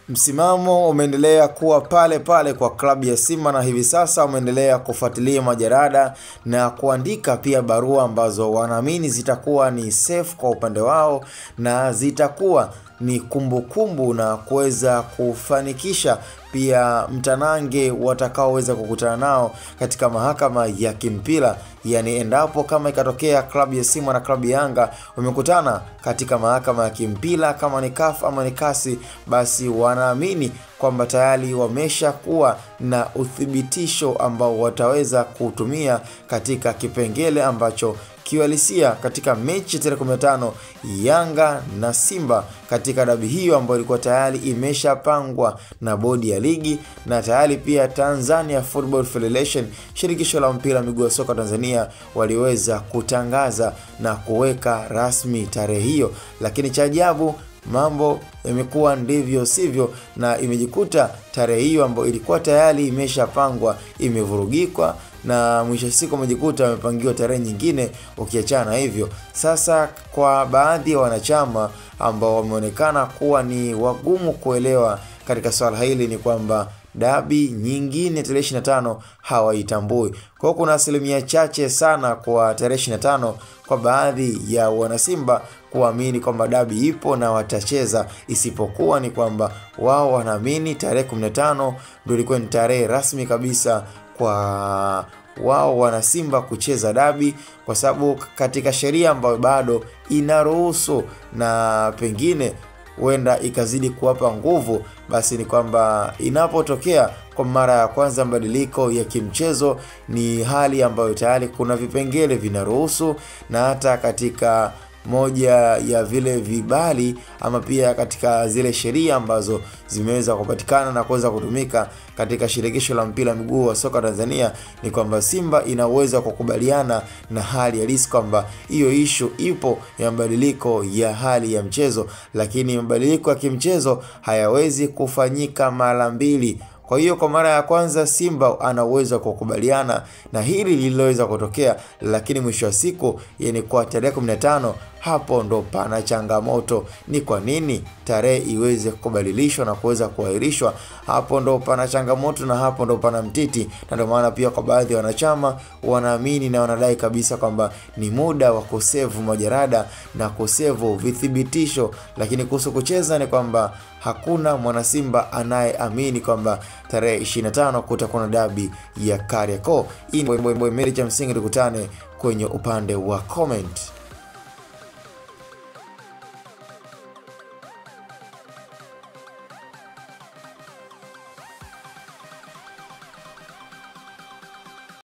Msimamo umeendelea kuwa pale pale kwa klabu ya Simba, na hivi sasa umeendelea kufuatilia majarada na kuandika pia barua ambazo wanaamini zitakuwa ni safe kwa upande wao na zitakuwa ni kumbukumbu na kuweza kufanikisha pia mtanange watakaoweza kukutana nao katika mahakama ya kimpira. Yani endapo kama ikatokea klabu ya Simba na klabu ya Yanga wamekutana katika mahakama ya kimpira, kama ni CAF ama ni CAS, basi wanaamini kwamba tayari wamesha kuwa na uthibitisho ambao wataweza kutumia katika kipengele ambacho kiuhalisia katika mechi tarehe 15 Yanga na Simba katika dabi hiyo ambayo ilikuwa tayari imeshapangwa na bodi ya ligi, na tayari pia Tanzania Football Federation, shirikisho la mpira miguu wa soka Tanzania, waliweza kutangaza na kuweka rasmi tarehe hiyo. Lakini cha ajabu, mambo yamekuwa ndivyo sivyo, na imejikuta tarehe hiyo ambayo ilikuwa tayari imeshapangwa imevurugikwa, na mwisho siku umejikuta wamepangiwa tarehe nyingine ukiachana hivyo. Sasa kwa baadhi ya wanachama ambao wameonekana kuwa ni wagumu kuelewa katika swala hili ni kwamba dabi nyingine tarehe 25 hawaitambui. Kwa hiyo kuna asilimia chache sana kwa tarehe 25 kwa baadhi ya wanasimba kuamini kwamba dabi ipo na watacheza, isipokuwa ni kwamba wao wanaamini tarehe 15 ndio ilikuwa ni tarehe rasmi kabisa kwa wao wanasimba kucheza dabi, kwa sababu katika sheria ambayo bado inaruhusu na pengine huenda ikazidi kuwapa nguvu, basi ni kwamba inapotokea kwa mara ya kwanza mabadiliko ya kimchezo ni hali ambayo tayari kuna vipengele vinaruhusu, na hata katika moja ya vile vibali ama pia katika zile sheria ambazo zimeweza kupatikana na kuweza kutumika katika shirikisho la mpira miguu wa soka Tanzania ni kwamba Simba inaweza kukubaliana na hali halisi kwamba hiyo issue ipo ya mabadiliko ya hali ya mchezo, lakini mabadiliko ya kimchezo hayawezi kufanyika mara mbili. Kwa hiyo kwa mara ya kwanza Simba anaweza kukubaliana na hili lililoweza kutokea, lakini mwisho wa siku yani kwa tarehe 15 hapo ndo pana changamoto. Ni kwa nini tarehe iweze kubadilishwa na kuweza kuahirishwa? Hapo ndo pana changamoto na hapo ndo pana mtiti, na ndio maana pia kwa baadhi ya wanachama wanaamini na wanadai kabisa kwamba ni muda wa kusevu majarada na kusevu vithibitisho. Lakini kuhusu kucheza ni kwamba hakuna mwanasimba anayeamini kwamba tarehe 25 kutakuwa na dabi ya Kariakoo. Hii ni Boy cha msingi, tukutane kwenye upande wa comment.